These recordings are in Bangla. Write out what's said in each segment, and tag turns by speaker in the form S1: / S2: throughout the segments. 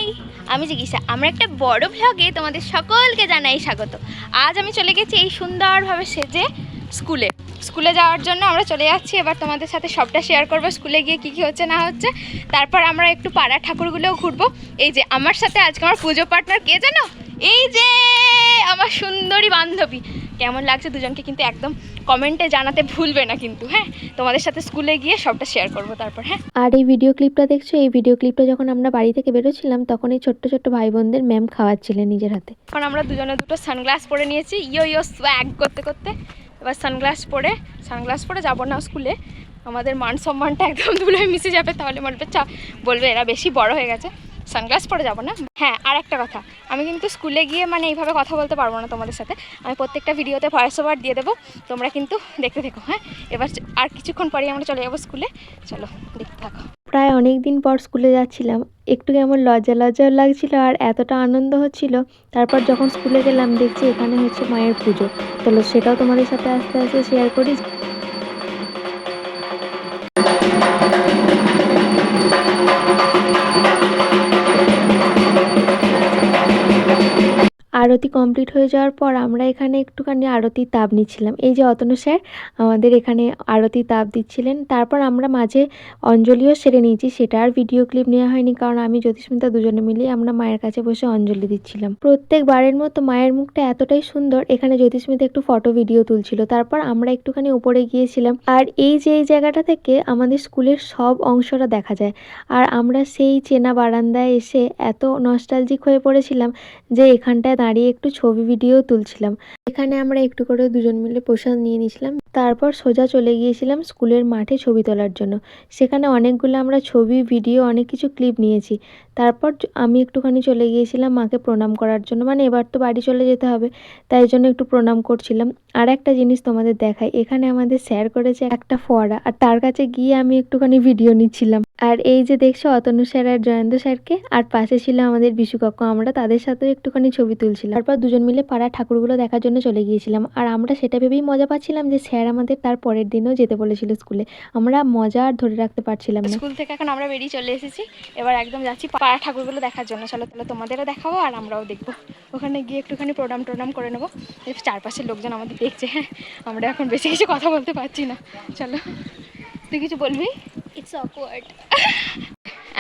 S1: হাই, আমি জিজ্ঞাসা। আমরা একটা বড় ভ্লগে তোমাদের সকলকে জানাই স্বাগত। আজ আমি চলে গেছি এই সুন্দরভাবে সেজে স্কুলে যাওয়ার জন্য আমরা চলে যাচ্ছি। এবার তোমাদের সাথে সবটা শেয়ার করবো, স্কুলে গিয়ে কী কী হচ্ছে না হচ্ছে। তারপর আমরা একটু পাড়া ঠাকুরগুলোও ঘুরবো। এই যে আমার সাথে আজকে আমার পুজো পার্টনার কে জানো? এই যে আমার সুন্দরী বান্ধবী। কেমন লাগছে দুজনকে কিন্তু একদম কমেন্টে জানাতে ভুলবে না কিন্তু। হ্যাঁ, তোমাদের সাথে স্কুলে গিয়ে সবটা শেয়ার করবো তারপর। হ্যাঁ,
S2: আর এই ভিডিও ক্লিপটা দেখছো, এই ভিডিও ক্লিপটা যখন আমরা বাড়ি থেকে বেরোচ্ছিলাম তখন এই ছোট্ট ছোট্ট ভাই বোনদের ম্যাম খাওয়াচ্ছিলেন নিজের হাতে।
S1: এখন আমরা দুজনে দুটো সানগ্লাস পরে নিয়েছি, ইয়ো সোয়াগ করতে করতে। এবার সানগ্লাস পরে যাবো না স্কুলে, আমাদের মান সম্মানটা একদম ধুলোয় মিশে যাবে। তাহলে বলবে এরা বেশি বড় হয়ে গেছে, সানগ্লাস পরে যাবো না। হ্যাঁ, আর একটা কথা, আমি কিন্তু স্কুলে গিয়ে এইভাবে কথা বলতে পারবো না তোমাদের সাথে। আমি প্রত্যেকটা ভিডিওতে ভয়েস ওভার দিয়ে দেবো, তোমরা কিন্তু দেখতে থেকো। হ্যাঁ, এবার আর কিছুক্ষণ পরেই আমরা চলে যাবো স্কুলে। চলো দেখতে থাকো।
S2: প্রায় অনেক দিন পর স্কুলে যাচ্ছিলাম, একটু কেমন লজ্জাও লাগছিল আর এতটা আনন্দ হচ্ছিল। তারপর যখন স্কুলে গেলাম দেখছি এখানে হচ্ছে মায়ের পুজো। চলো সেটাও তোমাদের সাথে আস্তে আস্তে শেয়ার করি। আরতি কমপ্লিট হয়ে যাওয়ার পর আমরা এখানে একটুখানি আরতির তাপ নিচ্ছিলাম। এই যে অতনু স্যার আমাদের এখানে আরতির তাপ দিচ্ছিলেন। তারপর আমরা মাঝে অঞ্জলিও সেরে নিয়েছি, সেটা আর ভিডিও ক্লিপ নেওয়া হয়নি, কারণ আমি জ্যোতিস্মিতা দুজনে মিলিয়ে আমরা মায়ের কাছে বসে অঞ্জলি দিচ্ছিলাম। প্রত্যেকবারের মতো মায়ের মুখটা এতটাই সুন্দর, এখানে জ্যোতিস্মিতা একটু ফটো ভিডিও তুলছিল। তারপর আমরা একটুখানি উপরে গিয়েছিলাম, আর এই যে এই জায়গাটা থেকে আমাদের স্কুলের সব অংশটা দেখা যায়। আর আমরা সেই চেনা বারান্দায় এসে এত নস্টালজিক হয়ে পড়েছিলাম যে এখানটায় দাঁড়িয়ে একটু ছবি ভিডিও তুলছিলাম। এখানে আমরা একটু করে দুজন মিলে প্রসাদ নিয়ে নিয়েছিলাম। তারপর সোজা চলে গিয়েছিলাম স্কুলের মাঠে ছবি তোলার জন্য। সেখানে অনেকগুলো আমরা ছবি ভিডিও অনেক কিছু ক্লিপ নিয়েছি। তারপর আমি একটুখানি চলে গিয়েছিলাম মাকে প্রণাম করার জন্য, এবার তো বাড়ি চলে যেতে হবে, তাই জন্য একটু প্রণাম করছিলাম। আর একটা জিনিস তোমাদের দেখাই, এখানে আমাদের স্যার করেছে একটা ফোয়ারা, আর তার কাছে গিয়ে আমি একটুখানি ভিডিও নিচ্ছিলাম। আর এই যে দেখছো অতনু স্যার আর জয়ন্ত স্যারকে, আর পাশে ছিল আমাদের বিশু কাকু, আমরা তাদের সাথেও একটুখানি ছবি তুলছিলাম। তারপর দুজন মিলে পাড়া ঠাকুরগুলো দেখার জন্য চলে গিয়েছিলাম। আর আমরা সেটা ভেবেই মজা পাচ্ছিলাম যে স্যার আমাদের তার পরের দিনও যেতে বলেছিল স্কুলে। আমরা মজা আর ধরে রাখতে পারছিলাম না।
S1: স্কুল থেকে এখন আমরা বেরিয়ে চলে এসেছি, এবার একদম যাচ্ছি পাড়া ঠাকুরগুলো দেখার জন্য। চলো তাহলে তোমাদেরও দেখাবো আর আমরাও দেখবো। ওখানে গিয়ে একটুখানি প্রণাম করে নেবো। চারপাশের লোকজন আমাদের দেখছে। হ্যাঁ, আমরা এখন বেশি কিছু কথা বলতে পারছি না। চলো, তুই কিছু বলবি? It's awkward.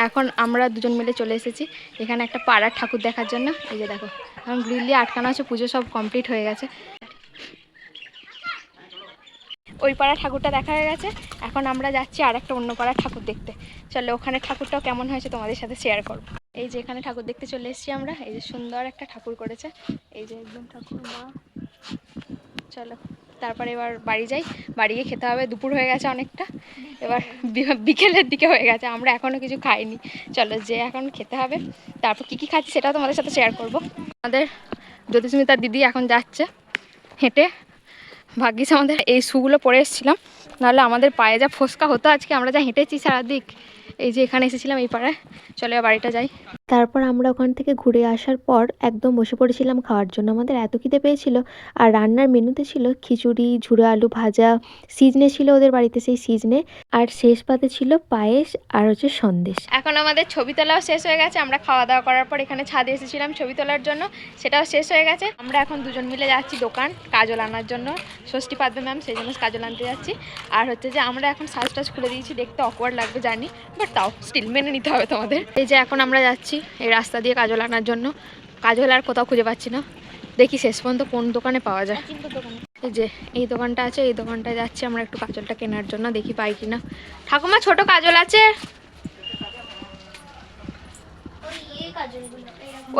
S1: এখন আমরা দুজন মিলে চলে এসেছি এখানে একটা পাড়ার ঠাকুর দেখার জন্য। এই যে দেখো, এখন গ্রিল দিয়ে আটকানো আছে, পুজো সব কমপ্লিট হয়ে গেছে। ওই পাড়া ঠাকুরটা দেখা হয়ে গেছে, এখন আমরা যাচ্ছি আর একটা অন্য পাড়ার ঠাকুর দেখতে। চলো ওখানে ঠাকুরটাও কেমন হয়েছে তোমাদের সাথে শেয়ার করবো। এই যে এখানে ঠাকুর দেখতে চলে এসেছি আমরা। এই যে সুন্দর একটা ঠাকুর করেছে, এই যে একদম ঠাকুর মা। চলো তারপরে এবার বাড়ি যাই, বাড়ি গিয়ে খেতে হবে। দুপুর হয়ে গেছে অনেকটা, এবার বিকেলের দিকে হয়ে গেছে, আমরা এখনও কিছু খাইনি। চলো যে এখন খেতে হবে, তারপর কী কী খাচ্ছি সেটাও তোমাদের সাথে শেয়ার করবো। আমাদের জ্যোতিস্মিতার দিদি এখন যাচ্ছে হেঁটে। ভাগ্যিস আমাদের এই শুগুলো পরে এসেছিলাম, নাহলে আমাদের পায়ে যা ফোসকা হতো আজকে। আমরা যা হেঁটেছি সারাদিক, এই যে এখানে এসেছিলাম এই পাড়ায়। চলে বাড়িটা যাই।
S2: তারপর আমরা ওখান থেকে ঘুরে আসার পর একদম বসে পড়েছিলাম খাওয়ার জন্য। আমাদের এত খিদে পেয়েছিল, আর রান্নার মেনুতে ছিল খিচুড়ি, ঝুড়ো আলু ভাজা, সিজনে ছিল ওদের বাড়িতে সেই সিজনে, আর শেষ পাতে ছিল পায়েস আর হচ্ছে সন্দেশ। এখন আমাদের ছবি তোলাও শেষ হয়ে গেছে। আমরা খাওয়া দাওয়া করার পর এখানে ছাদে এসেছিলাম ছবি তোলার জন্য, সেটাও শেষ হয়ে গেছে। আমরা এখন দুজন মিলে যাচ্ছি দোকান কাজল আনার জন্য। ষষ্ঠী পাতবে ম্যাম, সেই জন্য কাজল আনতে যাচ্ছি। আর হচ্ছে যে আমরা এখন সাজটাজ খুলে দিয়েছি, দেখতে অকওয়ার্ড লাগবে জানি, বাট তাও স্টিল মেনে নিতে হবে তোমাদের। এই যে এখন আমরা যাচ্ছি এই রাস্তা দিয়ে কাজল আনার জন্য। কাজল আর কোথাও খুঁজে পাচ্ছি না, দেখি শেষ পর্যন্ত কোন দোকানে পাওয়া যায়। এই যে এই দোকানটা আছে, এই দোকানটায় যাচ্ছি আমরা একটু কাজলটা কেনার জন্য, দেখি পাই কিনা। ঠাকুমা ছোট কাজল আছে?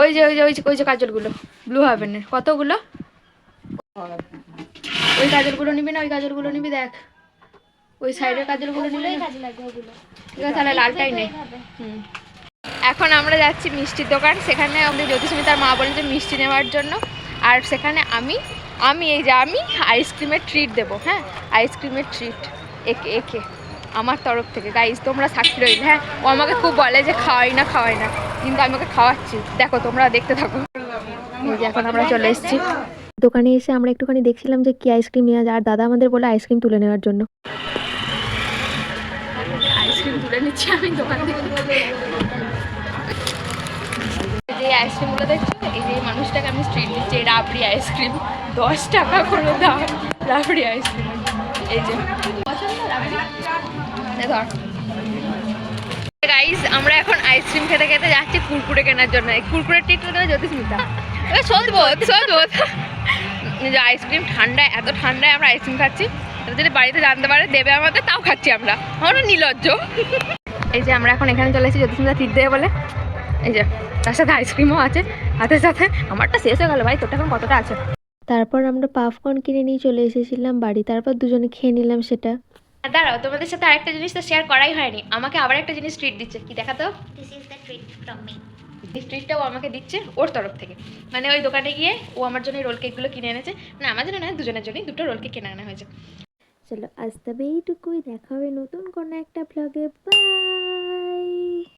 S2: ওই যে ওই যে ওই যে কাজলগুলো ব্লু হেভেনের, কতগুলো? ওই কাজলগুলো নিবি না ওই কাজলগুলো নিবি? দেখ ওই সাইডের কাজলগুলো নিবি না? ঠিক আছে তাহলে লালটাই নেই। এখন আমরা যাচ্ছি মিষ্টির দোকান, সেখানে আমাদের জ্যোতিস্মিতার মা বলেন যে মিষ্টি নেওয়ার জন্য। আর সেখানে আমি আইসক্রিমের ট্রিট দেবো। হ্যাঁ, আইসক্রিমের ট্রিট একে আমার তরফ থেকে। গাইস তোমরা সাক্ষী রইলে। হ্যাঁ, ও আমাকে খুব বলে যে খাওয়াই না, কিন্তু আমি ওকে খাওয়াচ্ছি, দেখো তোমরা দেখতে থাকো। এই যে এখন আমরা চলে এসেছি দোকানে। এসে আমরা একটুখানি দেখছিলাম যে কি আইসক্রিম নেওয়া যায়, আর দাদা আমাদের বলে আইসক্রিম তুলে নেওয়ার জন্য। আইসক্রিম তুলে নিচ্ছি আমি দোকান থেকে।
S1: আইসক্রিমগুলো দেখছো, এই যে এই মানুষটাকে আমি স্ট্রিট দিচ্ছি এই রাবড়ি আইসক্রিম, 10 টাকা করে দাম রাবড়ি আইসক্রিম। এই যে পছন্দ রাবড়ি, ধর গাইস আমরা এখন আইসক্রিম খেতে খেতে যাচ্ছি কুরকুরে কেনার জন্য। এই কুরকুরে টিট করে জ্যোতিস্মিতা সদবোধ আইসক্রিম ঠান্ডায়, এত ঠান্ডায় আমরা আইসক্রিম খাচ্ছি। এটা যদি বাড়িতে জানতে পারে দেবে আমাদের, তাও খাচ্ছি আমরা নির্লজ্জ। এই যে আমরা এখন এখানে চলে এসেছি জ্যোতিস্মিতা টিট দেবে বলে। এই যে তার সাথে আইসক্রিমও আছে হাতের সাথে। আমারটা শেষ হয়ে গেল ভাই, তোরটা এখন কতটা আছে?
S2: তারপর আমরা পাপকর্ন কিনে নিয়ে চলে এসেছিলাম বাড়ি, তারপর দুজনে খেয়ে নিলাম সেটা।
S1: দাঁড়াও, তোমাদের সাথে আরেকটা জিনিস তো শেয়ার করাই হয়নি। আমাকে আবার একটা জিনিস ট্রিট দিচ্ছে, কি দেখাতো?
S3: This is the treat from me.
S1: এই ট্রিটটা ও আমাকে দিচ্ছে ওর তরফ থেকে। মানে ওই দোকানে গিয়ে ও আমার জন্য রোল কেকগুলো কিনে এনেছে। না আমার জন্য নয়, দুজনের জন্যই দুটো রোল কেক কিনে আনা হয়েছে।
S2: চলো আজ তবে এইটুকুই, দেখা হবে নতুন কোনো একটা ব্লগে। বাই।